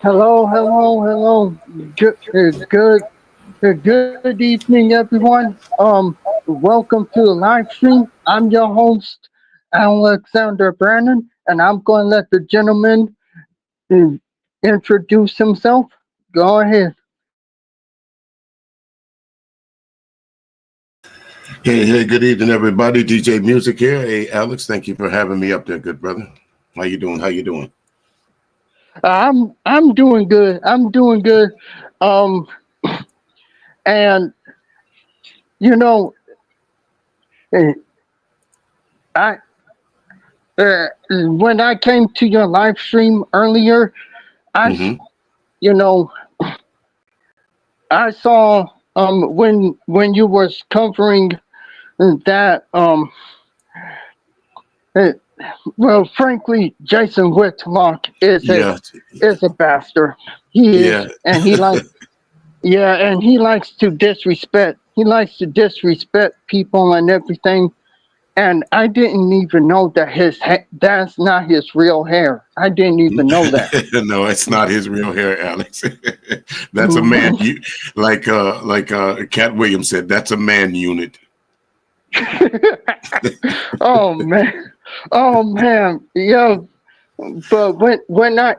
Hello, hello, hello. Good evening, everyone. Welcome to the live stream. I'm your host, Alexander Brandon, and I'm going to let the gentleman uh, introduce himself. Go ahead. Hey, good evening, everybody. DJ Music here. Hey, Alex, thank you for having me up there, good brother. How you doing? How you doing? I'm doing good. I'm doing good. Um, and you know, uh, I when I came to your live stream earlier, I s- Mm-hmm. you know I saw when you was covering that uh, well, frankly, Jason Whitlock Yeah, is a bastard. He yeah. is, and he likes to disrespect. He likes to disrespect people and everything. And I didn't even know that that's not his real hair. I didn't even know that. No, it's not his real hair, Alex. That's a man. You like Cat Williams said. That's a man unit. Oh man, oh man, yeah. But when I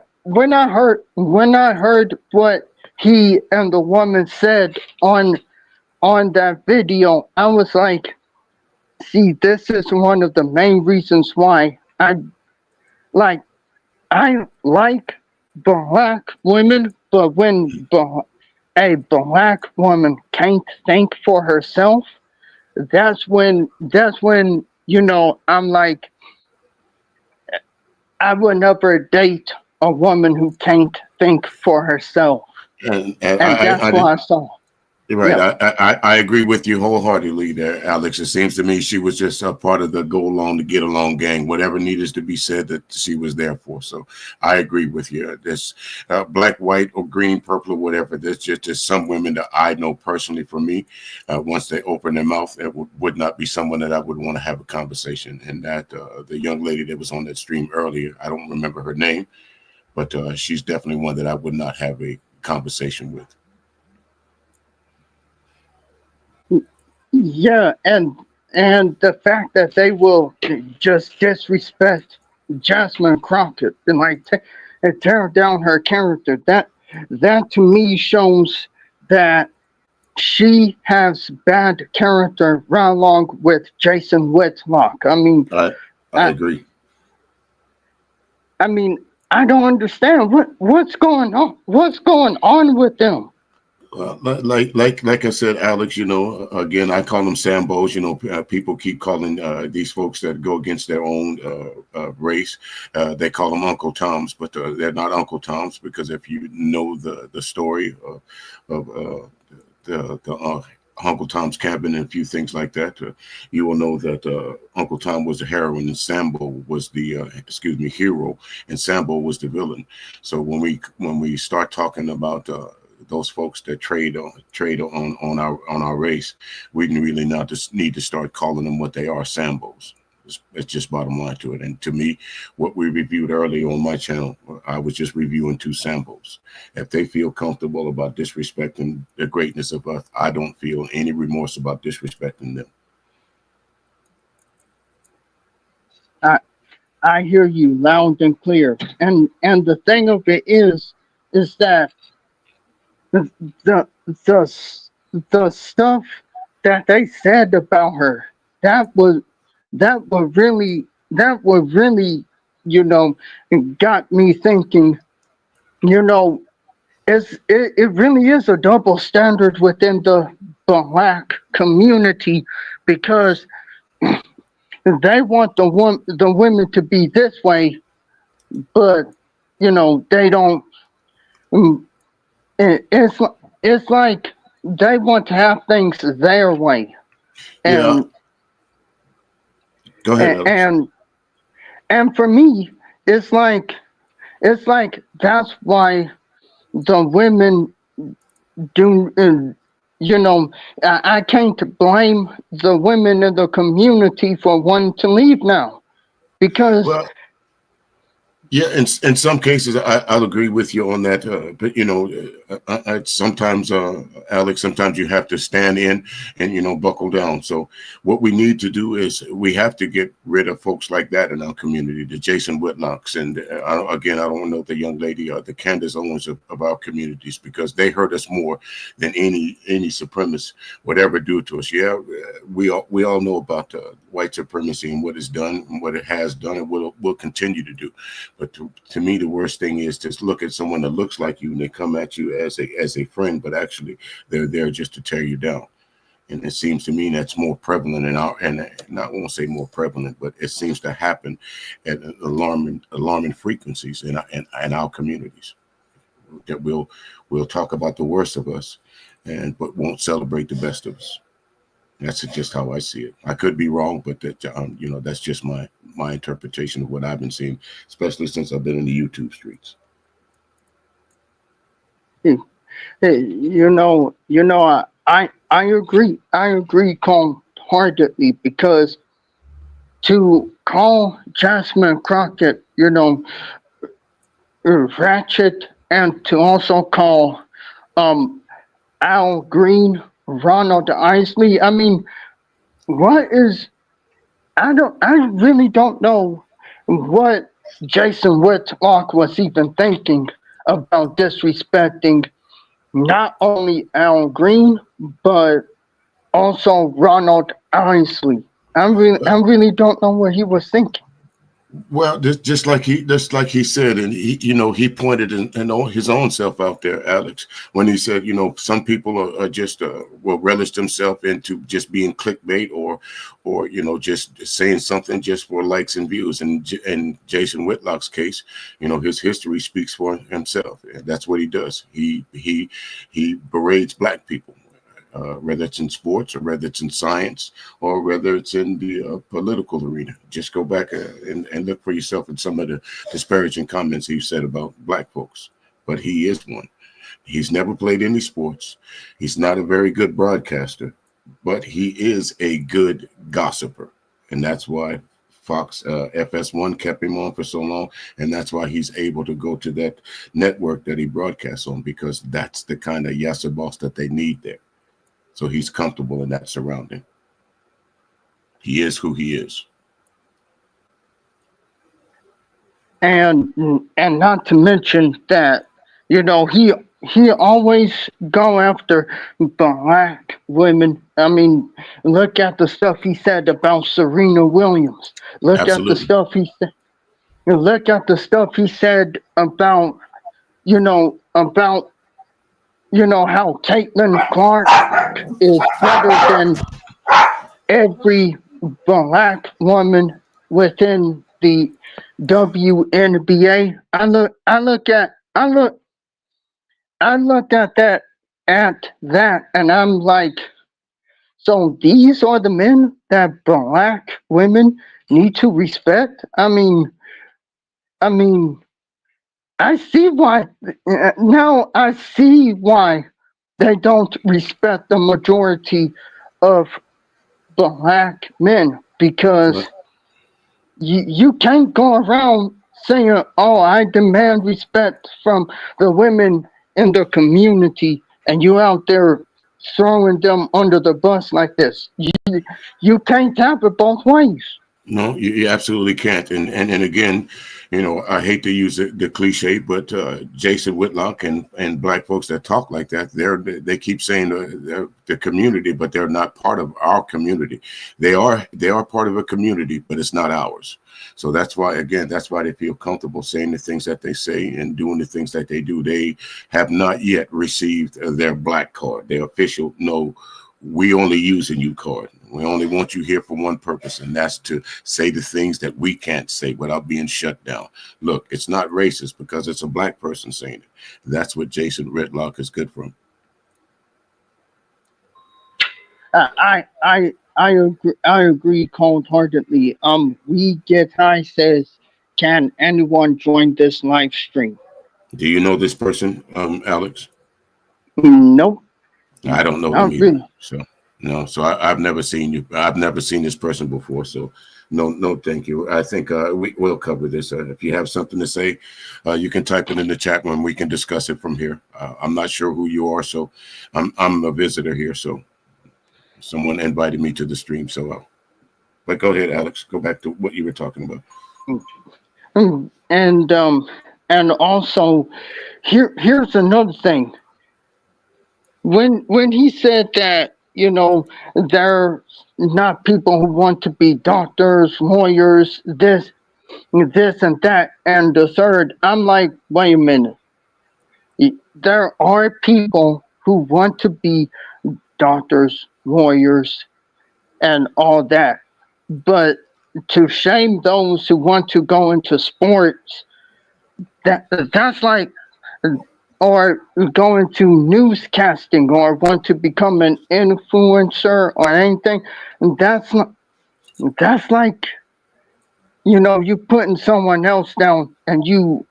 heard what he and the woman said on that video, I was like, see, this is one of the main reasons why like I like black women, but when a black woman can't think for herself, that's when I'm like, I would never date a woman who can't think for herself, And and that's I what did. I saw. Right. Yeah. I agree with you wholeheartedly there, Alex. It seems to me she was just a part of the go along to get along gang. Whatever needed to be said, that she was there for. So I agree with you. This black, white, or green, purple, or whatever. There's just some women that I know personally for me. Once they open their mouth, it would not be someone that I would want to have a conversation. And that the young lady that was on that stream earlier, I don't remember her name, but she's definitely one that I would not have a conversation with. Yeah, and the fact that they will just disrespect Jasmine Crockett and like and tear down her character, that to me shows that she has bad character right along with Jason Whitlock. I I I, agree. I mean, I don't understand what's going on. What's going on with them? Like I said, Alex. Again, I call them Sambos. People keep calling these folks that go against their own race. They call them Uncle Toms, but they're not Uncle Toms because if you know the story of the Uncle Tom's Cabin and a few things like that, you will know that Uncle Tom was the heroine and Sambo was the hero, and Sambo was the villain. So when we start talking about those folks that trade on our race, we really not just need to start calling them what they are, Sambos. It's just bottom line to it. And to me, what we reviewed earlier on my channel, I was just reviewing two Sambos. If they feel comfortable about disrespecting the greatness of us, I don't feel any remorse about disrespecting them. I I hear you loud and clear. And the thing of it is that the the the stuff that they said about her, that was that would really you know got me thinking, you know it really is a double standard within the black community, because they want the women to be this way, but they don't. mm, it's it's like they want to have things their way, Yeah, and go ahead, Alex. and and for me, it's like that's why the women do. I can't blame the women in the community for wanting to leave now, because Well, Yeah, in some cases, I'll agree with you on that. But sometimes, Alex, sometimes you have to stand in and buckle down. So what we need to do is we have to get rid of folks like that in our community, the Jason Whitlocks, and again, I don't know the young lady or the Candace Owens of our communities, because they hurt us more than any supremacist would ever do to us. Yeah, we all know about white supremacy and what it's done and what it has done and will continue to do. But to me, the worst thing is to look at someone that looks like you and they come at you as a friend, but actually they're there just to tear you down. And it seems to me that's more prevalent in our, and I won't say more prevalent, but it seems to happen at alarming frequencies in our communities. That we'll talk about the worst of us, but won't celebrate the best of us. That's just how I see it. I could be wrong, but that's just my interpretation of what I've been seeing, especially since I've been in the YouTube streets. Hey, I agree. I agree wholeheartedly, because to call Jasmine Crockett, ratchet, and to also call um Al Green Ronald Isley. I mean, what is I really don't know what Jason Whitlock was even thinking about disrespecting not only Al Green but also Ronald Isley. I really don't know what he was thinking. Well, just like he said, and he pointed and his own self out there, Alex, when he said, some people are just will relish themselves into just being clickbait or just saying something just for likes and views. And in Jason Whitlock's case, his history speaks for himself. And that's what he does. He berates black people. Whether it's in sports or whether it's in science or whether it's in the political arena. Just go back and look for yourself at some of the disparaging comments he said about black folks. But he is one. He's never played any sports. He's not a very good broadcaster, but he is a good gossiper. And that's why Fox FS1 kept him on for so long. And that's why he's able to go to that network that he broadcasts on, because that's the kind of yasser boss that they need there. So he's comfortable in that surrounding. He is who he is. And not to mention that, he always go after black women. I mean, look at the stuff he said about Serena Williams. Look at the Absolutely. stuff he said. Look at the stuff he said about, about how Caitlin Clark is better than every black woman within the WNBA. I look at that, and I'm like, so these are the men that black women need to respect. I mean, I see why now. I see why they don't respect the majority of black men, because Right. you can't go around saying, "Oh, I demand respect from the women in the community," and you out there throwing them under the bus like this. You can't have it both ways. No, you absolutely can't. And again, I hate to use the cliche, but Jason Whitlock and black folks that talk like that, they keep saying they're the community, but they're not part of our community. They are part of a community, but it's not ours. So that's why they feel comfortable saying the things that they say and doing the things that they do. They have not yet received their black card, their official no, we only using you card. We only want you here for one purpose, and that's to say the things that we can't say without being shut down. Look, it's not racist because it's a black person saying it. That's what Jason Whitlock is good from. I agree cold-heartedly. We Get High says, can anyone join this live stream? Do you know this person, Alex? Nope, I don't know them not either. really. So. No, so I've never seen you. I've never seen this person before. So no, no, thank you. I think we will cover this. If you have something to say, you can type it in the chat room. We can discuss it from here. I'm not sure who you are, so I'm a visitor here. So someone invited me to the stream. So, but go ahead, Alex. Go back to what you were talking about. Mm, and also here's another thing. When he said that, they're not people who want to be doctors, lawyers, this and that and the third, I'm like, wait a minute. There are people who want to be doctors, lawyers, and all that. But to shame those who want to go into sports, that's like, or go into newscasting or want to become an influencer or anything. That's not, that's like, you putting someone else down and you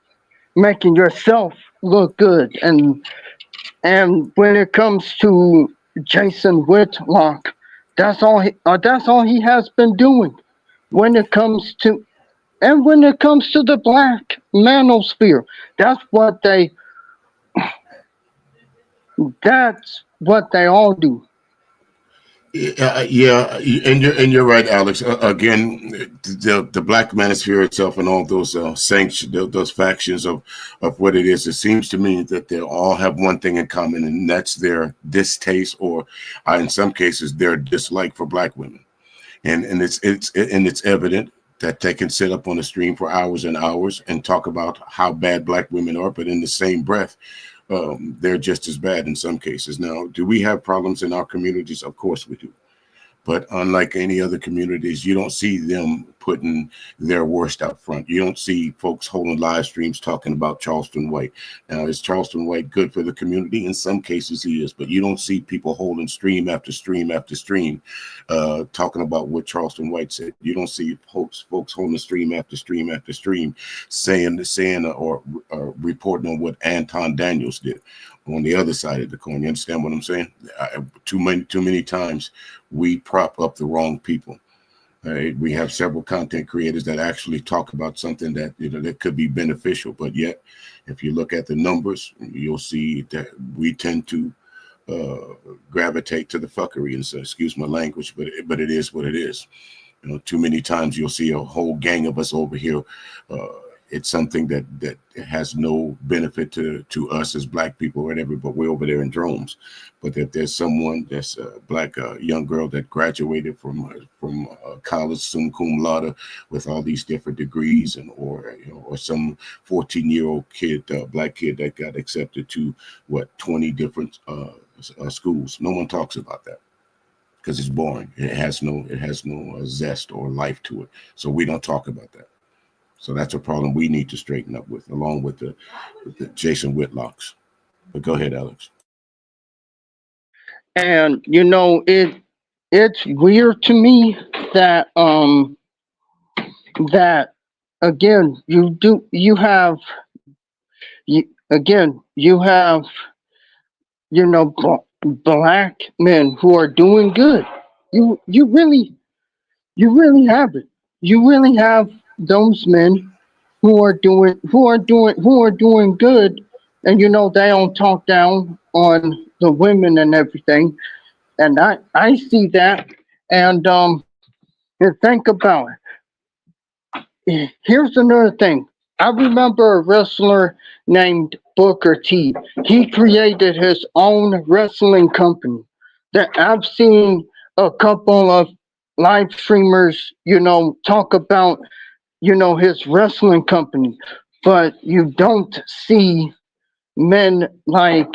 making yourself look good. And when it comes to Jason Whitlock, that's all he has been doing. When it comes to when it comes to the black manosphere, that's what they that's what they all do. Yeah, and you're right, Alex. Again, the black manosphere itself and all those sanctions, those factions of what it is. It seems to me that they all have one thing in common, and that's their distaste, or in some cases, their dislike for black women. And it's evident that they can sit up on the stream for hours and hours and talk about how bad black women are, but in the same breath, they're just as bad in some cases. Now, do we have problems in our communities? Of course we do. But unlike any other communities, you don't see them putting their worst out front. You don't see folks holding live streams talking about Charleston White. Now, is Charleston White good for the community? In some cases, he is. But you don't see people holding stream after stream after stream talking about what Charleston White said. You don't see folks holding stream after stream after stream saying or reporting on what Anton Daniels did on the other side of the coin. You understand what I'm saying? Too many times we prop up the wrong people. Right? We have several content creators that actually talk about something that that could be beneficial, but yet, if you look at the numbers, you'll see that we tend to gravitate to the fuckery. And so, excuse my language, but it is what it is. Too many times you'll see a whole gang of us over here. It's something that has no benefit to us as black people or whatever, but we're over there in drones. But if there's someone that's a black young girl that graduated from college summa cum laude with all these different degrees, or some 14-year-old kid, black kid that got accepted to 20 different schools, no one talks about that because it's boring. It has no zest or life to it. So we don't talk about that. So that's a problem we need to straighten up with, along with the Jason Whitlocks. But go ahead, Alex. And it's weird to me that that again you have black men who are doing good. You really have it. You really have those men who are doing good, and they don't talk down on the women and everything. And I see that, and think about it. Here's another thing. I remember a wrestler named Booker T. He created his own wrestling company. That I've seen a couple of live streamers, talk about, his wrestling company, but you don't see men like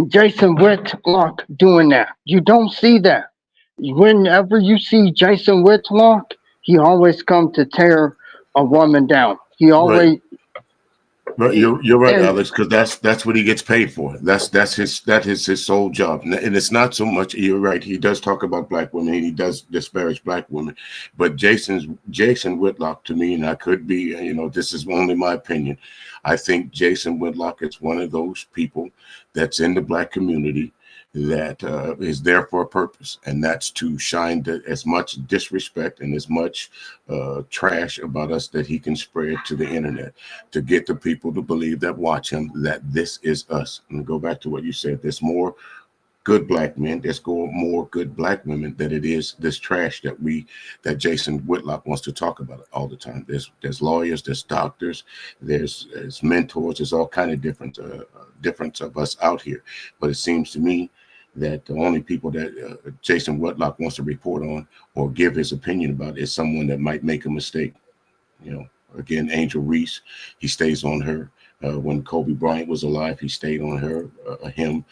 Jason Whitlock doing that. You don't see that. Whenever you see Jason Whitlock, he always come to tear a woman down. He Right. always Right, you're right, and Alex, because that's what he gets paid for. That is his sole job, and it's not so much. You're right. He does talk about black women, and he does disparage black women. But Jason Whitlock, to me, and I could be, this is only my opinion. I think Jason Whitlock is one of those people that's in the black community that is there for a purpose, and that's to shine as much disrespect and as much trash about us that he can spread to the internet to get the people to believe that watch him that this is us. And go back to what you said, there's more good black men, there's more good black women than it is this trash that Jason Whitlock wants to talk about all the time. There's lawyers, there's doctors, there's mentors, there's all kind of difference of us out here. But it seems to me that the only people that Jason Whitlock wants to report on or give his opinion about is someone that might make a mistake. You know, again, Angel Reese, he stays on her. When Kobe Bryant was alive, he stayed on him.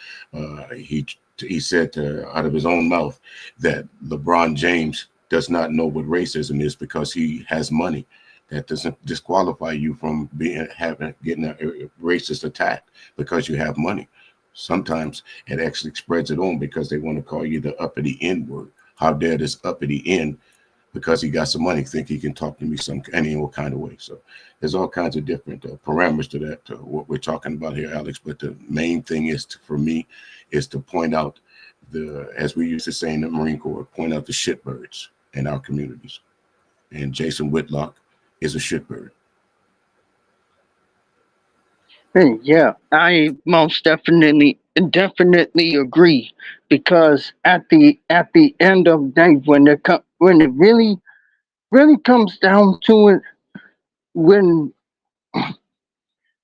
He said out of his own mouth that LeBron James does not know what racism is because he has money. That doesn't disqualify you from getting a racist attack because you have money. Sometimes it actually spreads it on because they want to call you the uppity N word. How dare this uppity N, because he got some money, think he can talk to me any old kind of way. So there's all kinds of different parameters to that, what we're talking about here, Alex. But the main thing for me is to point out as we used to say in the Marine Corps, point out the shitbirds in our communities. And Jason Whitlock is a shitbird. Yeah, I most definitely agree, because at the end of the day, when it really comes down to it,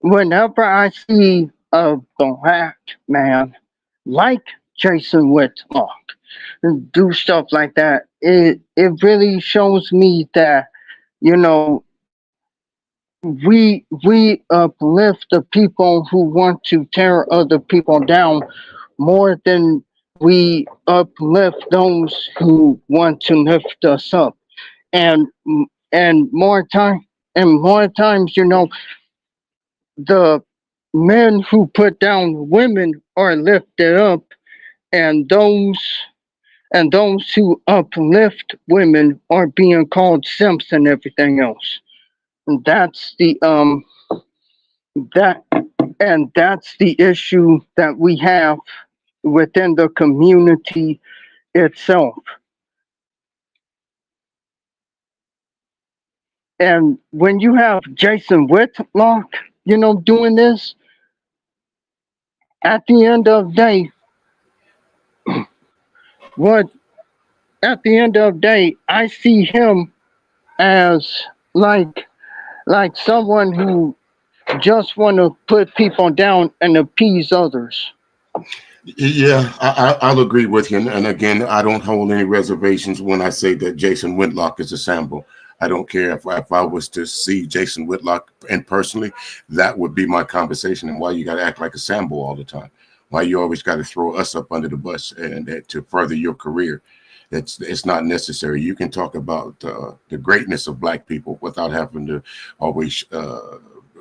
whenever I see a black man like Jason Whitlock do stuff like that, it really shows me that, you know, we uplift the people who want to tear other people down more than we uplift those who want to lift us up. And more times, you know, the men who put down women are lifted up, and those who uplift women are being called simps and everything else. And that's the that's the issue that we have within the community itself. And when you have Jason Whitlock, you know, doing this, at the end of the day, what at the end of the day, I see him as like someone who just want to put people down and appease others. Yeah, I'll agree with you. And again, I don't hold any reservations when I say that Jason Whitlock is a sample. I don't care if I was to see Jason Whitlock and personally, that would be my conversation. And why you got to act like a sample all the time? Why you always got to throw us up under the bus and to further your career? It's not necessary. You can talk about the greatness of black people without having to always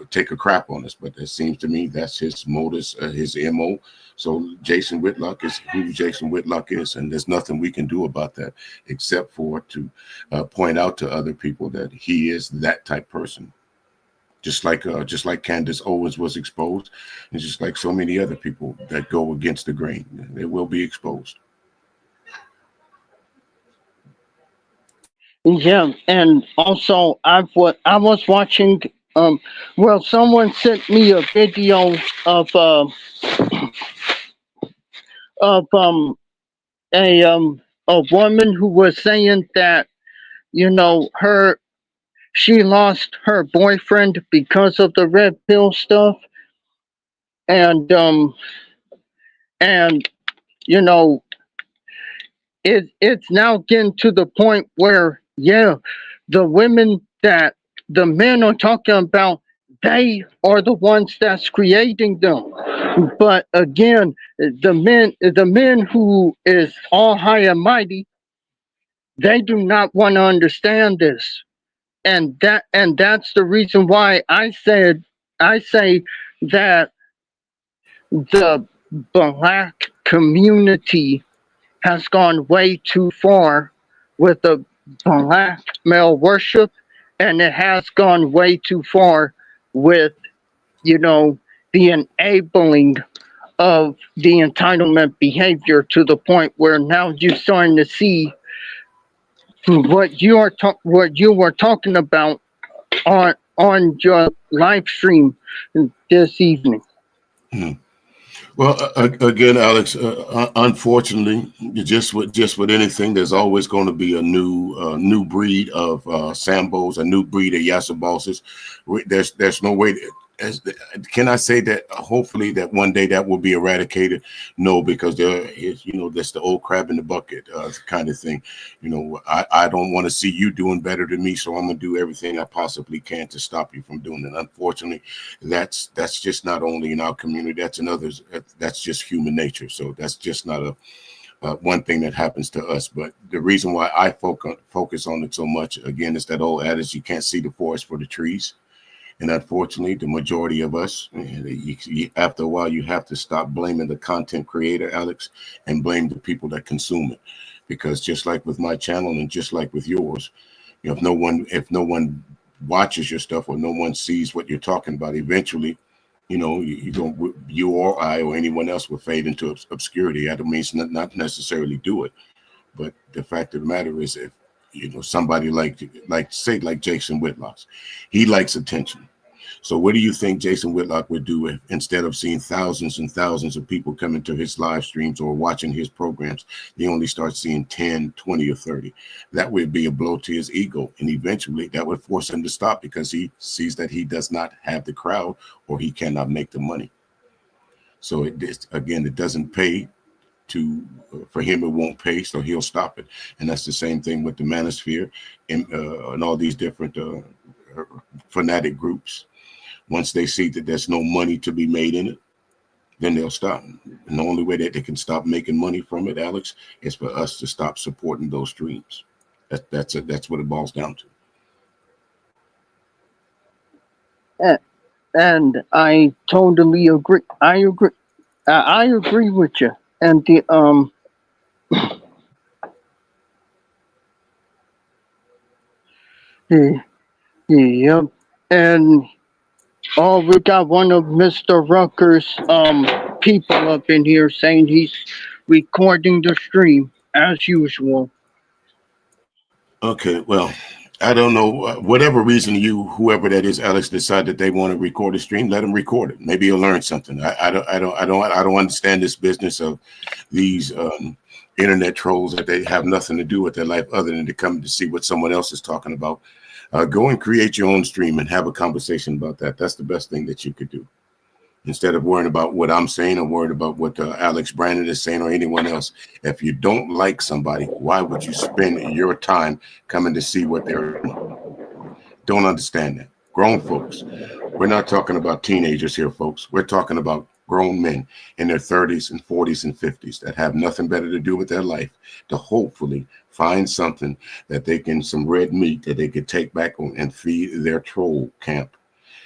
take a crap on us. But it seems to me that's his modus, his MO. So Jason Whitlock is who Jason Whitlock is, and there's nothing we can do about that except for to point out to other people that he is that type person. Just like Candace Owens was exposed, and just like so many other people that go against the grain, they will be exposed. Yeah, and also I was watching. Well, someone sent me a video of of a woman who was saying that, you know, she lost her boyfriend because of the red pill stuff, and and you know, it's now getting to the point where, yeah, the women that the men are talking about, they are the ones that's creating them. But again, the men who is all high and mighty, they do not want to understand this. And that's the reason why I say that the black community has gone way too far with the black male worship, and it has gone way too far with, you know, the enabling of the entitlement behavior to the point where now you're starting to see what you were talking about on your live stream this evening. Hmm. Well, again, Alex, unfortunately, just with anything, there's always going to be a new breed of Sambos, a new breed of Yasabosses. There's no way. Can I say that hopefully that one day that will be eradicated? No, because there is, that's the old crab in the bucket kind of thing. I don't want to see you doing better than me, so I'm gonna do everything I possibly can to stop you from doing it. Unfortunately, that's just not only in our community, that's in others. That's just human nature. So that's just not a one thing that happens to us. But the reason why I focus on it so much, again, is that old adage: you can't see the forest for the trees. And unfortunately, the majority of us, after a while, you have to stop blaming the content creator, Alex, and blame the people that consume it. Because just like with my channel and just like with yours, if no one watches your stuff or no one sees what you're talking about, eventually, you or I or anyone else will fade into obscurity. That means not necessarily do it, but the fact of the matter is, if somebody like Jason Whitlock, he likes attention. So what do you think Jason Whitlock would do if, instead of seeing thousands and thousands of people coming to his live streams or watching his programs, they only start seeing 10, 20, or 30? That would be a blow to his ego. And eventually that would force him to stop because he sees that he does not have the crowd or he cannot make the money. So it doesn't pay for him. It won't pay, so he'll stop it. And that's the same thing with the Manosphere and all these different fanatic groups. Once they see that there's no money to be made in it, then they'll stop. And the only way that they can stop making money from it, Alex, is for us to stop supporting those streams. That's what it boils down to. And I totally agree. I agree with you. And yeah, and we got one of Mr. Rucker's people up in here saying he's recording the stream as usual. Okay, well, I don't know. Whatever reason whoever that is, Alex, decide that they want to record a stream, let them record it. Maybe you'll learn something. I don't understand this business of these internet trolls that they have nothing to do with their life other than to come to see what someone else is talking about. Go and create your own stream and have a conversation about that. That's the best thing that you could do. Instead of worrying about what I'm saying or worrying about what Alex Brandon is saying or anyone else. If you don't like somebody, why would you spend your time coming to see what they're doing? Don't understand that. Grown folks. We're not talking about teenagers here, folks. We're talking about grown men in their 30s and 40s and 50s that have nothing better to do with their life to hopefully find something that they can, some red meat that they could take back on and feed their troll camp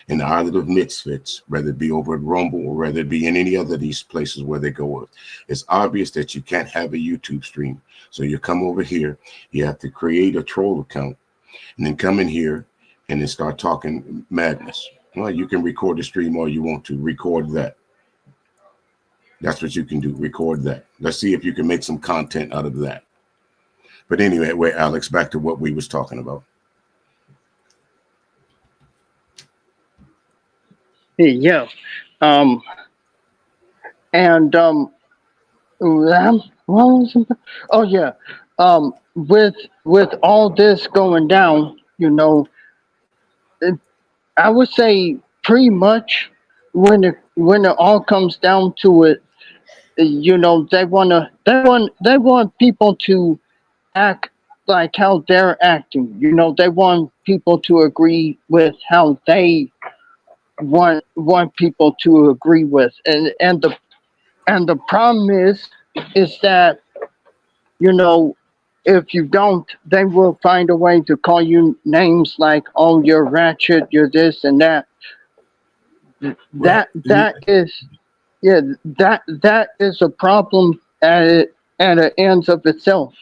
in the Island of Misfits, whether it be over at Rumble or whether it be in any other of these places where they go. It's obvious that you can't have a YouTube stream. So you come over here, you have to create a troll account and then come in here and then start talking madness. Well, you can record the stream all you want to. Record that. That's what you can do. Record that. Let's see if you can make some content out of that. But anyway, Alex, back to what we was talking about. Yeah. Oh yeah. With all this going down, I would say pretty much when it all comes down to it, they want people to act like how they're acting. They want people to agree with how they want people to agree with, and the problem is that if you don't, they will find a way to call you names like, oh, you're ratchet, you're this and that. That is a problem at the ends of itself.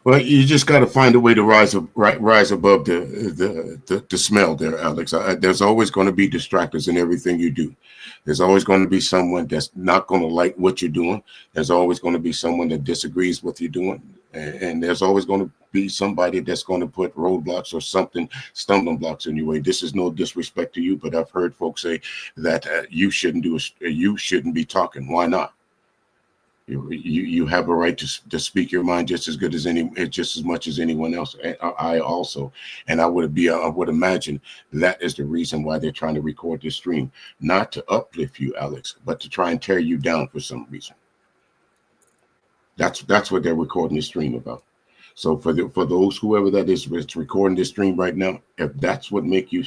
Well, you just got to find a way to rise above the smell there, Alex. There's always going to be distractors in everything you do. There's always going to be someone that's not going to like what you're doing. There's always going to be someone that disagrees with what you're doing, and there's always going to be somebody that's going to put roadblocks or something, stumbling blocks in your way. This is no disrespect to you, but I've heard folks say that you shouldn't be talking. Why not? You have a right to speak your mind just as much as anyone else. I also, and I would imagine that is the reason why they're trying to record this stream, not to uplift you, Alex, but to try and tear you down for some reason. That's what they're recording this stream about. So for those, whoever that is that's recording this stream right now, if that's what makes you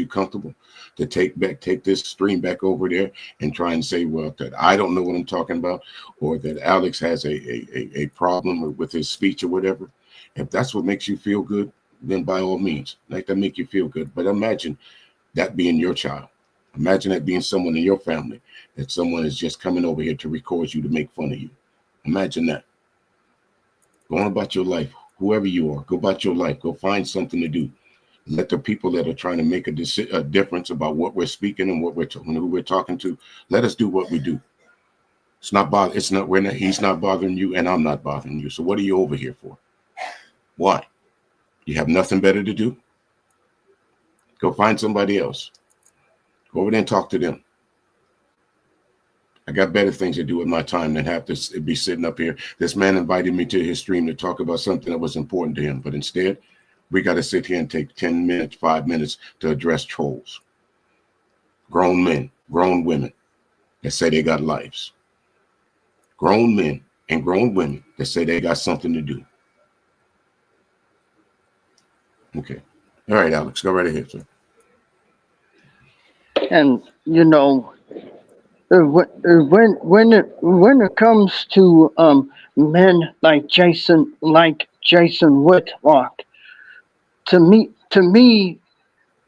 comfortable, to take this stream back over there and try and say, well, that I don't know what I'm talking about, or that Alex has a problem with his speech or whatever. If that's what makes you feel good, then by all means, let that make you feel good. But imagine that being your child. Imagine that being someone in your family, that someone is just coming over here to record you to make fun of you. Imagine that. Go on about your life, whoever you are. Go about your life. Go find something to do. Let the people that are trying to make a difference about what we're speaking and who we're talking to, let us do what we do. He's not bothering you, and I'm not bothering you. So what are you over here for? Why? You have nothing better to do? Go find somebody else. Go over there and talk to them. I got better things to do with my time than have to be sitting up here. This man invited me to his stream to talk about something that was important to him, but instead, we got to sit here and take 10 minutes, 5 minutes to address trolls. Grown men, grown women that say they got lives. Grown men and grown women that say they got something to do. Okay. All right, Alex, go right ahead, sir. And when it comes to men like Jason Whitlock, to me,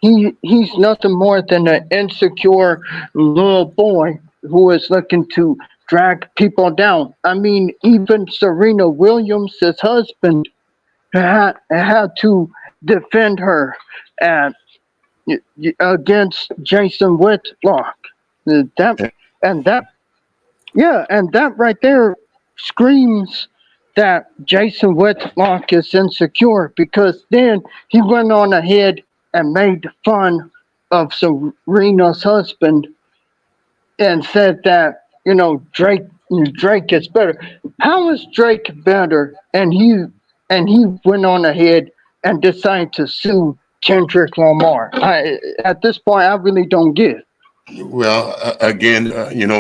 he's nothing more than an insecure little boy who is looking to drag people down. I mean, even Serena Williams, his husband, had to defend her against Jason Whitlock. That right there screams that Jason Whitlock is insecure, because then he went on ahead and made fun of Serena's husband and said that, Drake is better. How is Drake better? And he went on ahead and decided to sue Kendrick Lamar. At this point, I really don't get it. Well, again,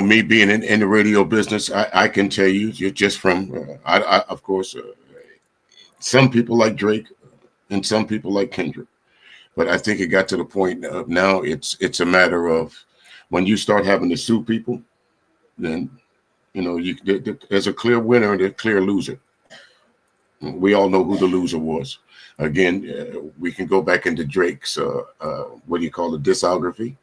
me being in the radio business, I can tell you, you're just from, of course, some people like Drake and some people like Kendrick. But I think it got to the point of now it's a matter of when you start having to sue people, then, there's a clear winner and a clear loser. We all know who the loser was. Again, we can go back into Drake's, discography.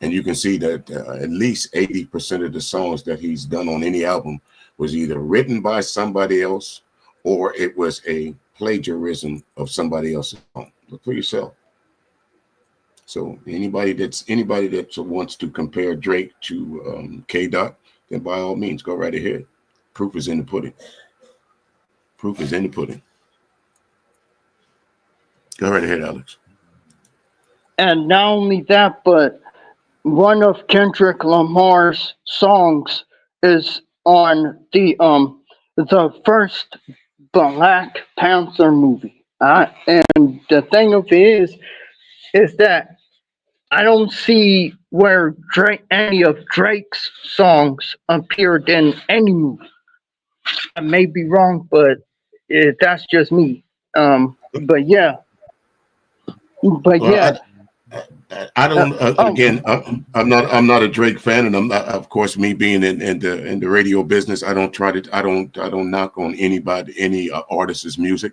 And you can see that at least 80% of the songs that he's done on any album was either written by somebody else or it was a plagiarism of somebody else's song. Look for yourself. So anybody that wants to compare Drake to K-Dot, then by all means, go right ahead. Proof is in the pudding. Proof is in the pudding. Go right ahead, Alex. And not only that, but one of Kendrick Lamar's songs is on the first Black Panther movie. And the thing of it is that I don't see where any of Drake's songs appeared in any movie. I may be wrong, but that's just me. But yeah. I don't. Again, I'm not a Drake fan, and I'm not, of course, me being in the radio business, I don't knock on any artist's music,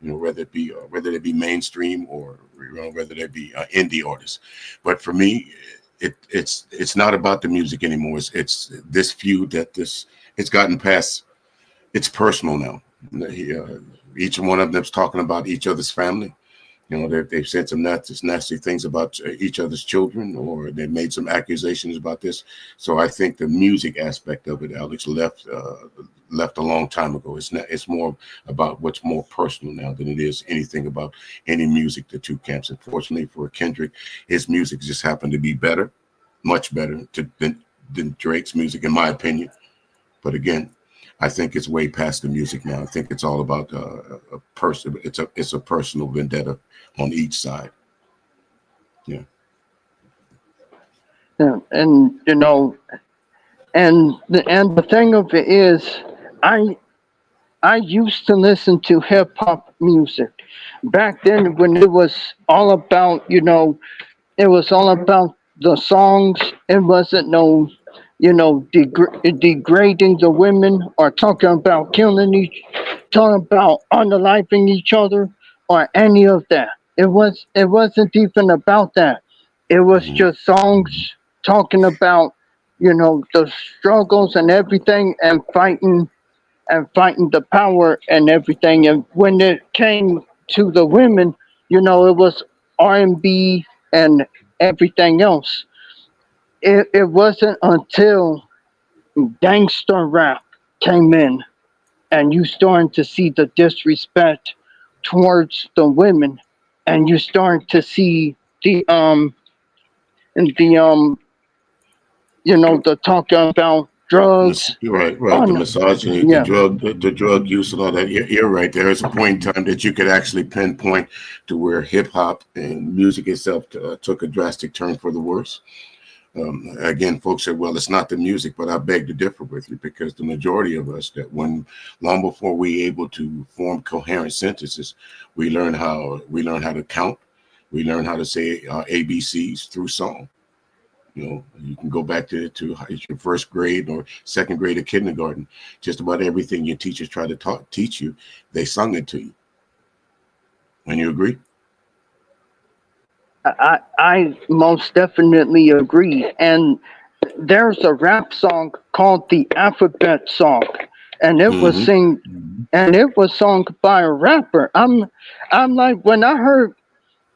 whether it be mainstream or whether it be indie artists. But for me, it's not about the music anymore. It's this feud that it's gotten past. It's personal now. Each one of them's talking about each other's family. You know, they've said some nasty things about each other's children, or they've made some accusations about this. So I think the music aspect of it, Alex, left a long time ago. It's more about what's more personal now than it is anything about any music. The two camps. Unfortunately for Kendrick, his music just happened to be better, much better than Drake's music, in my opinion. But again, I think it's way past the music now. I think it's all about a person. It's a personal vendetta on each side. Yeah. Yeah, and you know, and the thing of it is, I I used to listen to hip hop music back then when it was all about, it was all about the songs. It wasn't no, degrading the women or talking about talking about unaliving each other or any of that. It wasn't even about that. It was Mhm. just songs talking about, the struggles and everything and fighting the power and everything. And when it came to the women, it was R&B and everything else. It wasn't until gangster rap came in and you starting to see the disrespect towards the women, and you starting to see the the talking about drugs Right. The on misogyny, yeah. the drug use, and all that. You're right. There is a point in time that you could actually pinpoint to where hip hop and music itself took a drastic turn for the worse. Again, folks said, "Well, it's not the music," but I beg to differ with you, because the majority of us, that when long before we able to form coherent sentences, we learn how to count, we learn how to say ABCs through song. You know, you can go back to your first grade or second grade of kindergarten. Just about everything your teachers try to teach you, they sung it to you. And you agree? I most definitely agree. And there's a rap song called the Alphabet Song, and Mm-hmm. it was sung by a rapper. I'm like, when I heard,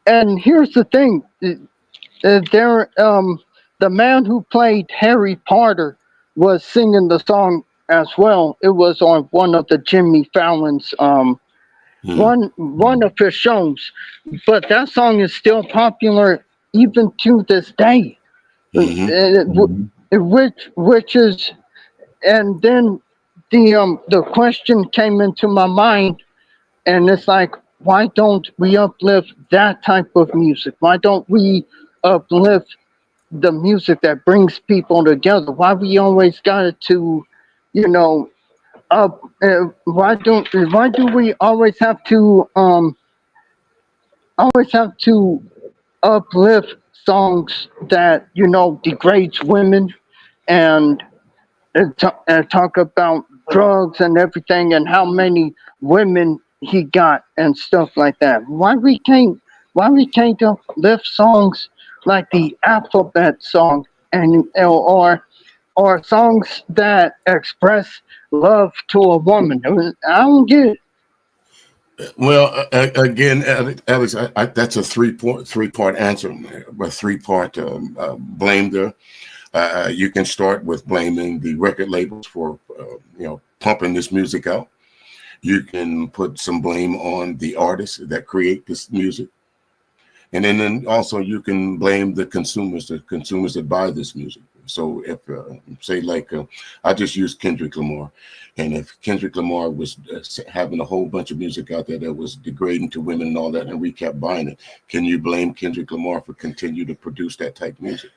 and here's the thing, there the man who played Harry Potter was singing the song as well. It was on one of the Jimmy Fallon's one of his shows, but that song is still popular even to this day. Mm-hmm. Which is, and then the question came into my mind, and it's like, why don't we uplift that type of music? Why don't we uplift the music that brings people together? Why we always got it to, you know, why do we always have to uplift songs that degrades women and and talk about drugs and everything and how many women he got and stuff like that. Why we can't uplift songs like the Alphabet Song and or songs that express love to a woman? I don't get it. Well, again, Alex, that's a three part answer, a three-part blame there. You can start with blaming the record labels for pumping this music out. You can put some blame on the artists that create this music, and then also you can blame the consumers that buy this music. So if say like I just used Kendrick Lamar, and if Kendrick Lamar was having a whole bunch of music out there that was degrading to women and all that, and we kept buying it, can you blame Kendrick Lamar for continue to produce that type of music?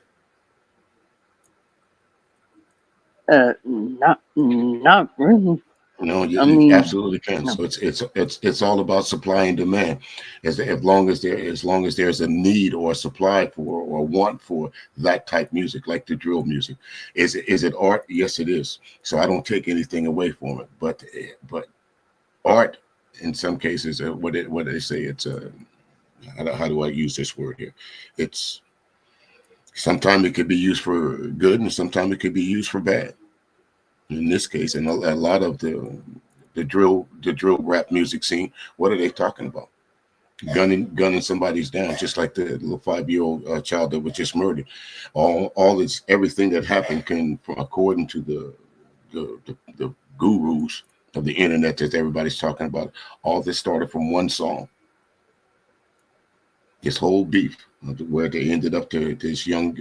Not really. No, you, I you mean, absolutely can. no. So it's all about supply and demand. As long as there's a need or a supply for or want for that type music, like the drill music, is it art? Yes, it is. So I don't take anything away from it. But art, in some cases, what they say, it's how do I use this word here? It's sometimes it could be used for good, and sometimes it could be used for bad. In this case, and a lot of the the drill rap music scene. What are they talking about? Gunning somebody's down, just like the little 5-year-old child that was just murdered. All this, everything that happened can, according to the gurus of the internet that everybody's talking about, all this started from one song. This whole beef, where they ended up to this young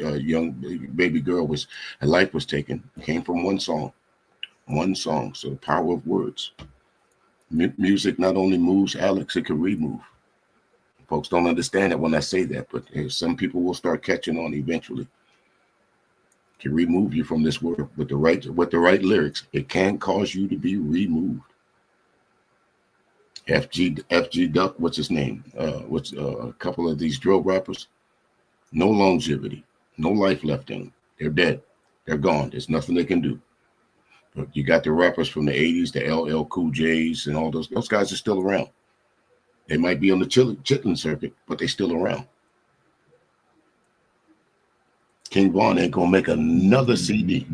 baby girl her life was taken, came from one song. One song. So the power of words. Music not only moves, Alex, it can remove. Folks don't understand it when I say that, but some people will start catching on eventually. It can remove you from this world with the right lyrics. It can cause you to be removed. FG Duck, what's his name? What's a couple of these drill rappers? No longevity, no life left in them. They're dead. They're gone. There's nothing they can do. But you got the rappers from the 80s, the LL Cool J's, and all those guys are still around. They might be on the chitlin circuit, but they're still around. King Von ain't gonna make another CD.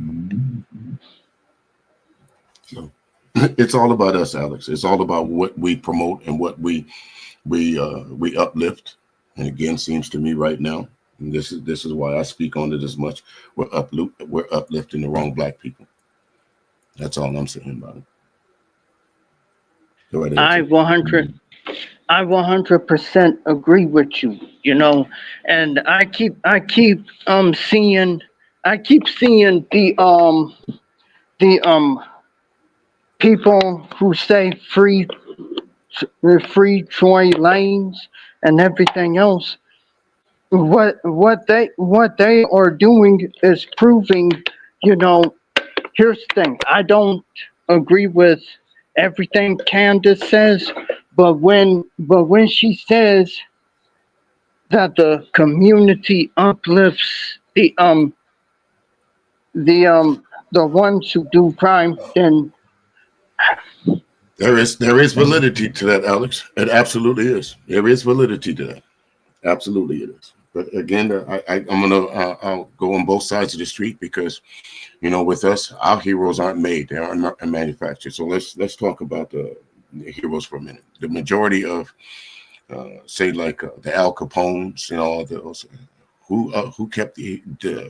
So it's all about us, Alex. It's all about what we promote and what we uplift. And again, seems to me right now, and this is why I speak on it as much. We're uplifting the wrong black people. That's all I'm saying about it. Go ahead. I 100% agree with you, you know, and I keep seeing the people who say free Troy Lanes and everything else. What they are doing is proving, you know, here's the thing. I don't agree with everything Candace says, but when she says that the community uplifts the ones who do crime, then there is validity to that, Alex. It absolutely is. There is validity to that. Absolutely it is. But again, I'll go on both sides of the street because, you know, with us, our heroes aren't made; they are not manufactured. So let's talk about the heroes for a minute. The majority of, say, like the Al Capones and all those, who kept the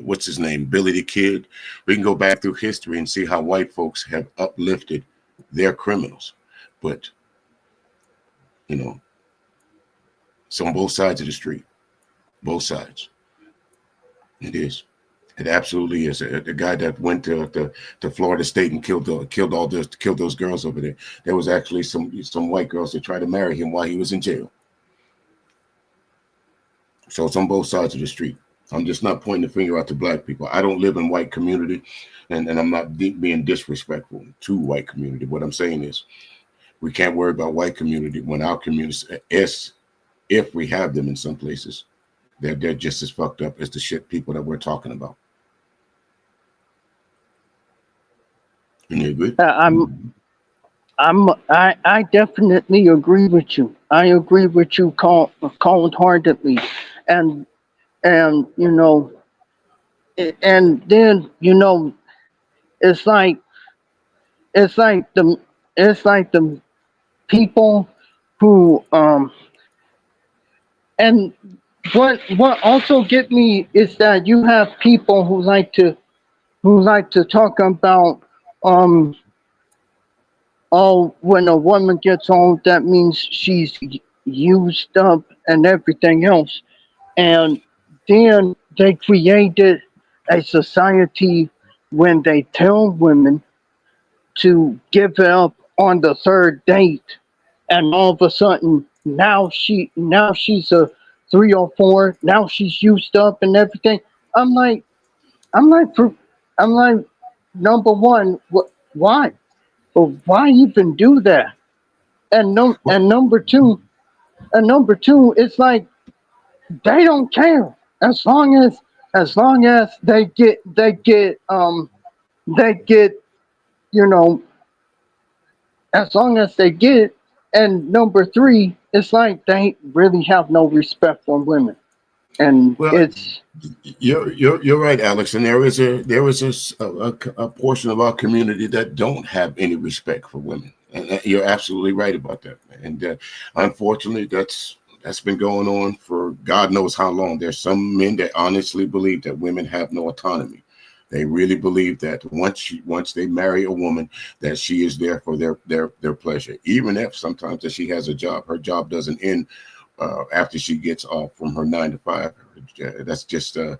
what's his name, Billy the Kid. We can go back through history and see how white folks have uplifted their criminals, but you know, it's on both sides of the street. Both sides. It is. It absolutely is. The guy that went to Florida State and killed those girls over there. There was actually some white girls that tried to marry him while he was in jail. So it's on both sides of the street. I'm just not pointing the finger out to black people. I don't live in white community, and I'm not being disrespectful to white community. What I'm saying is, we can't worry about white community when our communities, if we have them in some places, they're just as fucked up as the shit people that we're talking about. And you agree? I definitely agree with you. I agree with you cold-heartedly, and you know, and then you know, it's like the people who and what also get me is that you have people who like to talk about oh, when a woman gets old, that means she's used up and everything else. And then they created a society when they tell women to give it up on the third date, and all of a sudden now she's a 3 or 4. Now she's used up and everything. I'm like, number one, why? But why even do that? And number two, it's like they don't care as long as they get you know, as long as they get it. And number three, it's like they really have no respect for women, and it's. You're right, Alex, and there is a portion of our community that don't have any respect for women. And you're absolutely right about that. And unfortunately, that's been going on for God knows how long. There's some men that honestly believe that women have no autonomy. They really believe that once they marry a woman, that she is there for their pleasure, even if sometimes that she has a job. Her job doesn't end after she gets off from her 9 to 5. That's just the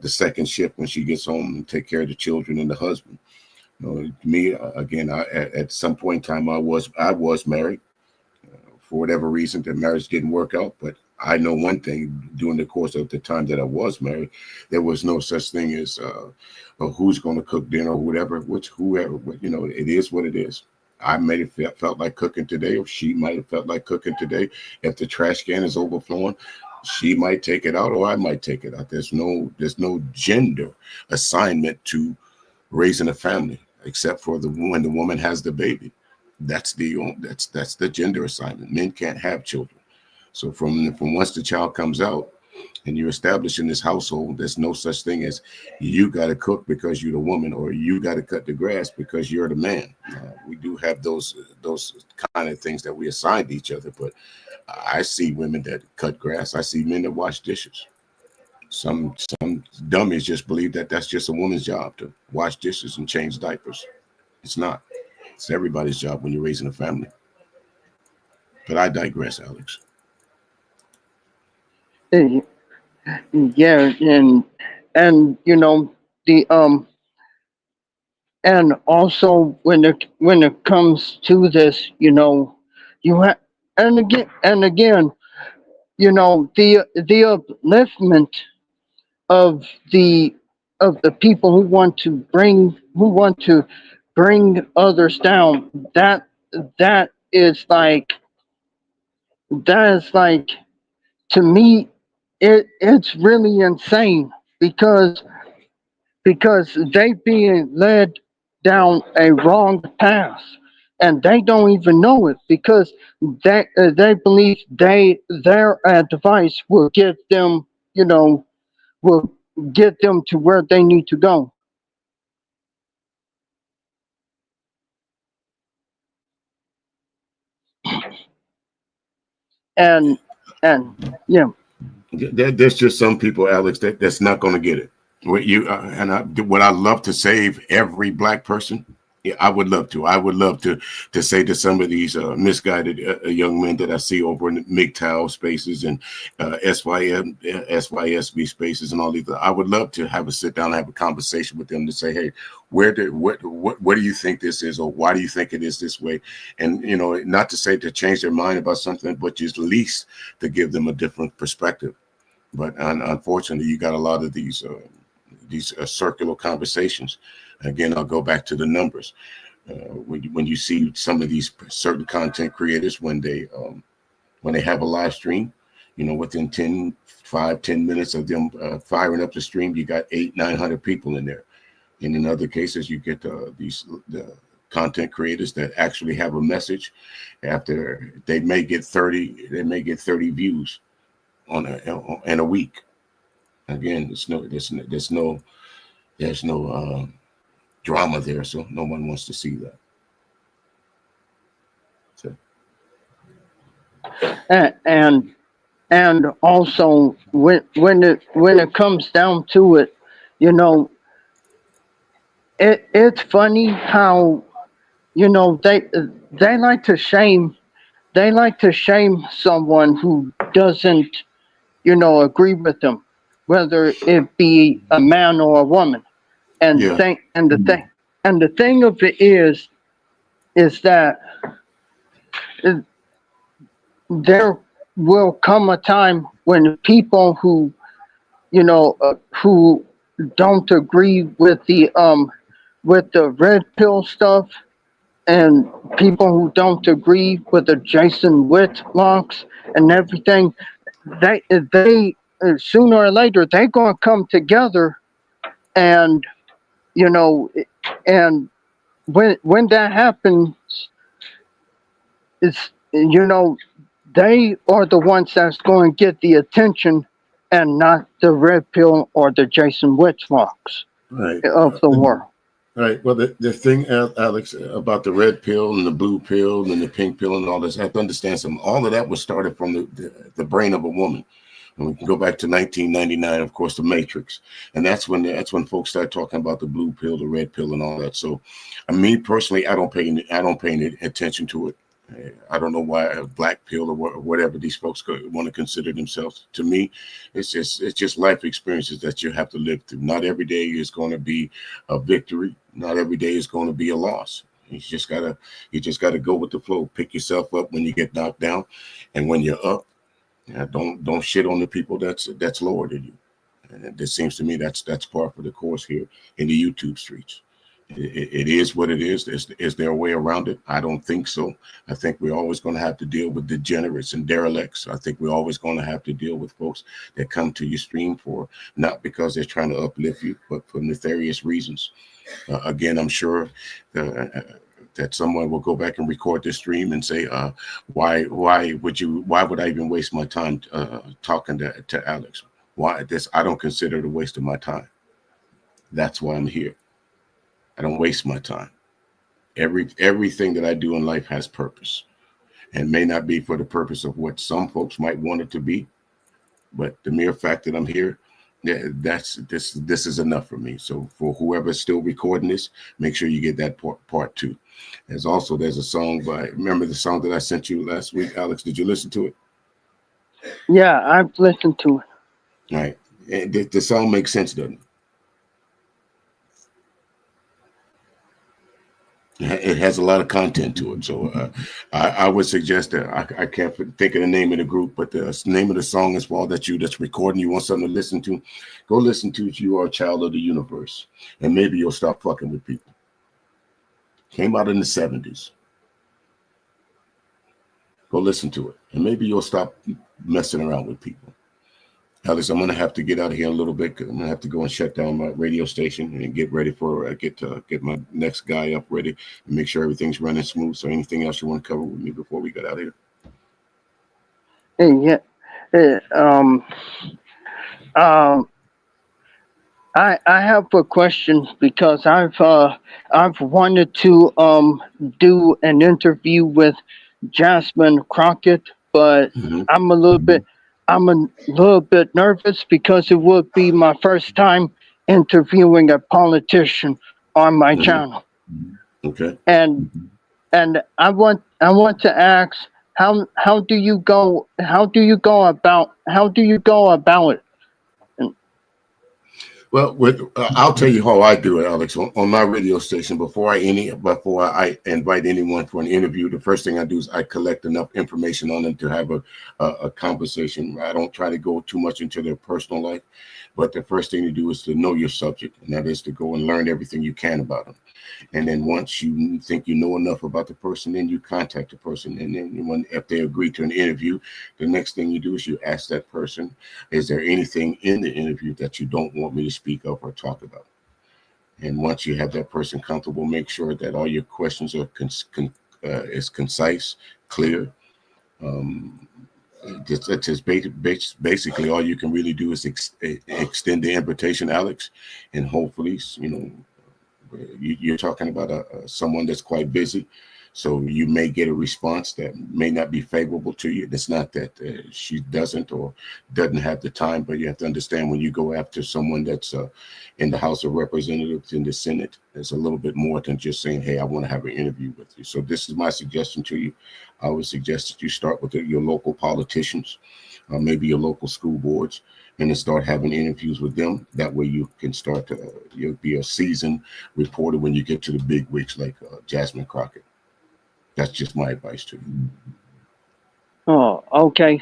second shift when she gets home and take care of the children and the husband. You know, me again, at some point in time, I was married. For whatever reason, the marriage didn't work out. But I know one thing: during the course of the time that I was married, there was no such thing as who's going to cook dinner or whatever. Whoever, you know, it is what it is. I may have felt like cooking today, or she might have felt like cooking today. If the trash can is overflowing, she might take it out, or I might take it out. There's no gender assignment to raising a family, except for when the woman has the baby. That's the gender assignment. Men can't have children. So from once the child comes out and you're establishing this household, there's no such thing as you got to cook because you're the woman, or you got to cut the grass because you're the man. We do have those kind of things that we assign to each other, but I see women that cut grass. I see men that wash dishes. Some dummies just believe that that's just a woman's job to wash dishes and change diapers. It's not. It's everybody's job when you're raising a family. But I digress, Alex. Eh, Yeah, and you know the and also when it comes to this, you have and again, the upliftment of the people who want to bring others down. That is like, to me, it's really insane, because they being led down a wrong path, and they don't even know it, because they believe their advice you know will get them to where they need to go. And and yeah. There's just some people, Alex, that's not going to get it. Would I love to save every black person? Yeah, I would love to. I would love to say to some of these misguided young men that I see over in the MGTOW spaces and SYSB spaces and all these. I would love to have a sit down and have a conversation with them to say, hey, what do you think this is, or why do you think it is this way? And not to say to change their mind about something, but just at least to give them a different perspective. But unfortunately, you got a lot of these circular conversations. Again, I'll go back to the numbers. When you see some of these certain content creators, when they have a live stream, within 5-10 minutes of them firing up the stream, you got 800-900 people in there. And in other cases, you get the content creators that actually have a message. After they may get 30 views in a week. Again, there's no drama there, so no one wants to see that. So, and also, when it comes down to it, you know it's funny how, they like to shame someone who doesn't, agree with them, whether it be a man or a woman. And the yeah, thing and the thing and the thing of it is that uh, there will come a time when people who don't agree with the red pill stuff, and people who don't agree with the Jason Whitlocks and everything, they sooner or later they're gonna come together, and you know and when that happens, it's they are the ones that's going to get the attention, and not the red pill or the Jason Whitlocks right. of the world. Right. Well, the thing, Alex, about the red pill and the blue pill and the pink pill and all this, I have to understand something. All of that was started from the brain of a woman. And we can go back to 1999, of course, the Matrix, and that's when folks start talking about the blue pill, the red pill, and all that. So, me personally, I don't pay any attention to it. I don't know why a black pill or whatever these folks want to consider themselves. To me, it's just life experiences that you have to live through. Not every day is going to be a victory. Not every day is going to be a loss. You just gotta go with the flow. Pick yourself up when you get knocked down, and when you're up. Yeah, don't shit on the people that's lower than you. And it seems to me that's part of the course here in the YouTube streets. It is what it is. Is there a way around it? I don't think so. I think we're always going to have to deal with degenerates and derelicts. I think we're always going to have to deal with folks that come to your stream for not because they're trying to uplift you, but for nefarious reasons. Again, I'm sure that someone will go back and record this stream and say, why would I even waste my time talking to Alex? Why this? I don't consider it a waste of my time. That's why I'm here. I don't waste my time. Everything that I do in life has purpose, and may not be for the purpose of what some folks might want it to be, but the mere fact that I'm here, yeah, this is enough for me. So for whoever's still recording this, make sure you get that part two. There's a song by, remember the song that I sent you last week, Alex? Did you listen to it? Yeah, I've listened to it. All right. And the song makes sense, doesn't it? It has a lot of content to it. So I would suggest that I can't think of the name of the group, but the name of the song is for all that's recording. You want something to listen to, go listen to it. You are a child of the universe. And maybe you'll stop fucking with people. Came out in the 70s. Go listen to it. And maybe you'll stop messing around with people. Alex, I'm going to have to get out of here in a little bit. I'm going to have to go and shut down my radio station and get ready for get my next guy up ready and make sure everything's running smooth. So anything else you want to cover with me before we get out of here? Yeah. I have a question because I've wanted to do an interview with Jasmine Crockett, but Mm-hmm. I'm a little bit nervous because it would be my first time interviewing a politician on my Mm-hmm. channel. Okay. And I want to ask how do you go about it? Well, I'll tell you how I do it, Alex. On my radio station, before I invite anyone for an interview, the first thing I do is I collect enough information on them to have a conversation. I don't try to go too much into their personal life, but the first thing to do is to know your subject, and that is to go and learn everything you can about them. And then once you think you know enough about the person, then you contact the person. And then if they agree to an interview, the next thing you do is you ask that person, is there anything in the interview that you don't want me to speak of or talk about? And once you have that person comfortable, make sure that all your questions are is concise, clear. Um, basically all you can really do is extend the invitation, Alex, and hopefully, you're talking about someone that's quite busy, so you may get a response that may not be favorable to you. It's not that she doesn't have the time, but you have to understand when you go after someone that's in the House of Representatives, in the Senate, it's a little bit more than just saying, hey, I want to have an interview with you. So this is my suggestion to you. I would suggest that you start with your local politicians, maybe your local school boards, and then start having interviews with them. That way you can start to you'll be a seasoned reporter when you get to the big wigs like Jasmine Crockett. That's just my advice to you. Oh, okay.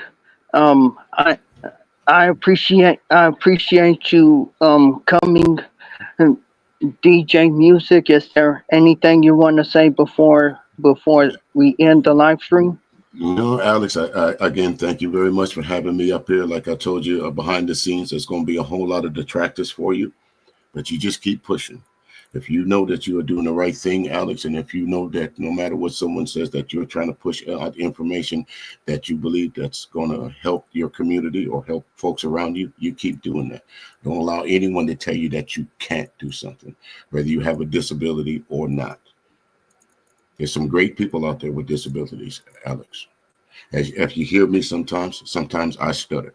Um, I I appreciate you coming and DJ Music. Is there anything you want to say before we end the live stream? No, Alex, I again, thank you very much for having me up here. Like I told you, behind the scenes, there's going to be a whole lot of detractors for you, but you just keep pushing. If you know that you are doing the right thing, Alex, and if you know that no matter what someone says that you're trying to push out information that you believe that's going to help your community or help folks around you, you keep doing that. Don't allow anyone to tell you that you can't do something, whether you have a disability or not. There's some great people out there with disabilities, Alex. If you hear me sometimes I stutter.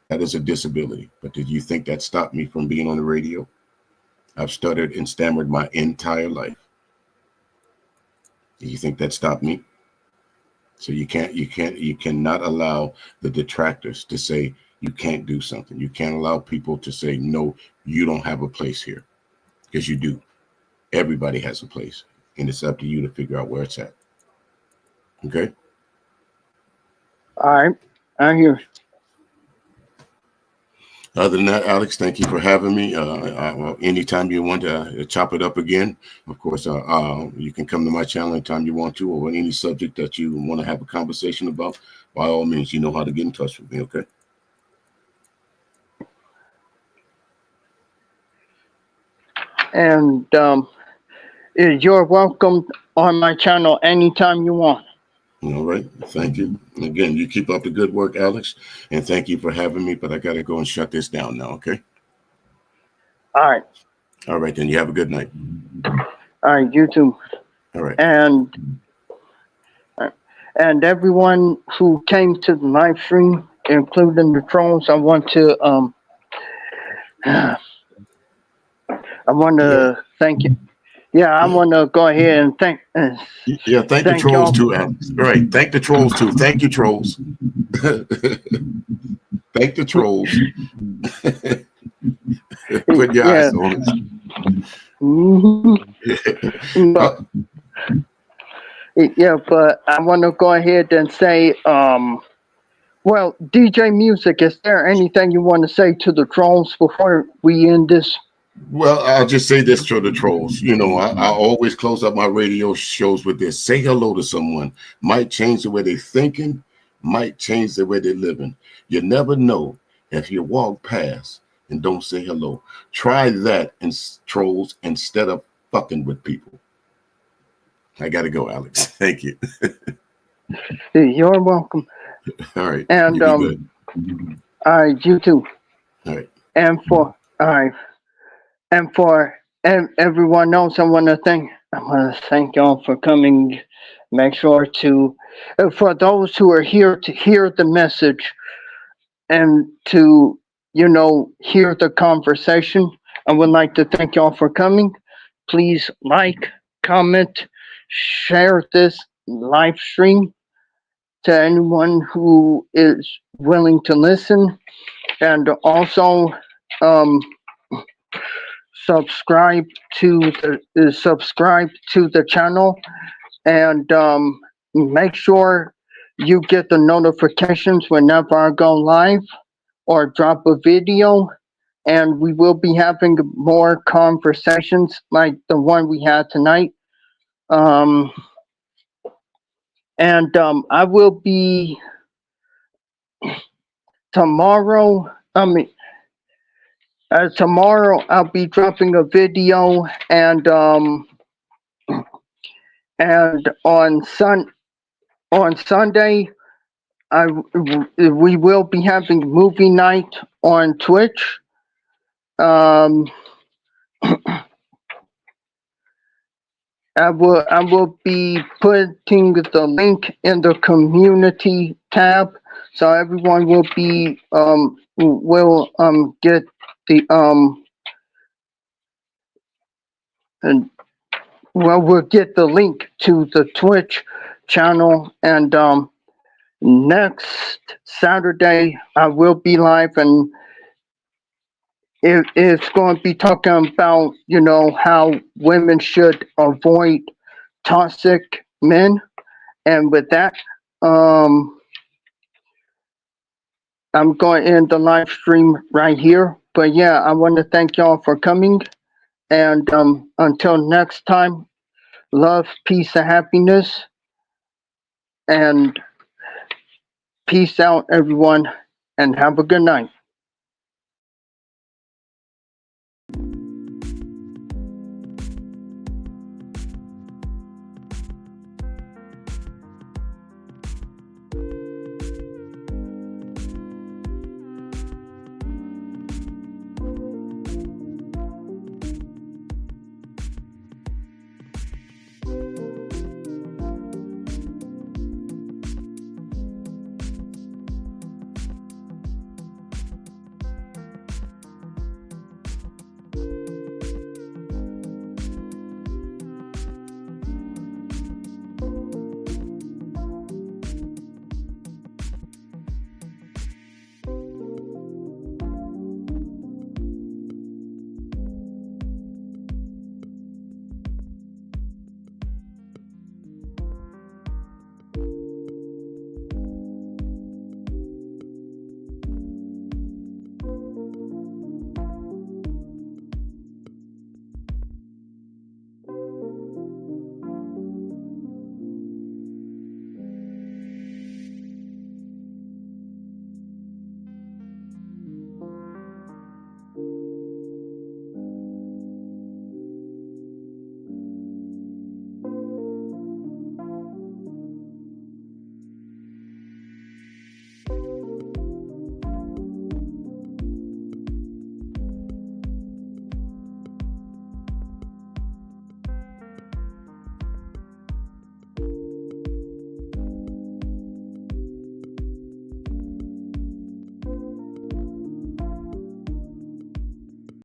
That is a disability. But did you think that stopped me from being on the radio? I've stuttered and stammered my entire life. Do you think that stopped me? So you cannot allow the detractors to say you can't do something. You can't allow people to say, no, you don't have a place here. Because you do. Everybody has a place. And it's up to you to figure out where it's at. Okay? All right. I'm here. Other than that, Alex, thank you for having me. Anytime you want to chop it up again, of course, you can come to my channel anytime you want to, or any subject that you want to have a conversation about. By all means, you know how to get in touch with me, okay? And you're welcome on my channel anytime you want. All right. Thank you. And again, you keep up the good work, Alex. And thank you for having me. But I got to go and shut this down now. Okay. All right. All right. Then you have a good night. All right. You too. All right. And everyone who came to the live stream, including the trolls, I want to thank you. Yeah, I want to go ahead and thank the trolls too, Alex. All right. Thank the trolls too. Thank you, trolls. Thank the trolls. Put your eyes on it. Yeah, but I want to go ahead and say, well, DJ Music, is there anything you want to say to the trolls before we end this? Well, I'll just say this to the trolls. You know, I always close up my radio shows with this. Say hello to someone. Might change the way they're thinking, might change the way they're living. You never know if you walk past and don't say hello. Try that, and trolls, instead of fucking with people. I got to go, Alex. Thank you. You're welcome. All right. And all right, you too. All right. And for everyone else, I want to thank y'all for coming. Make sure to, for those who are here to hear the message and to, hear the conversation, I would like to thank y'all for coming. Please like, comment, share this live stream to anyone who is willing to listen, and also subscribe to the channel, and make sure you get the notifications whenever I go live or drop a video. And we will be having more conversations like the one we had tonight. I will be tomorrow. Tomorrow I'll be dropping a video, and on Sunday we will be having movie night on Twitch. I will be putting the link in the community tab, so everyone will be get the we'll get the link to the Twitch channel. And next Saturday I will be live, and it's going to be talking about, how women should avoid toxic men. And with that, I'm going to end the live stream right here. But yeah, I want to thank y'all for coming. And until next time, love, peace, and happiness. And peace out, everyone. And have a good night.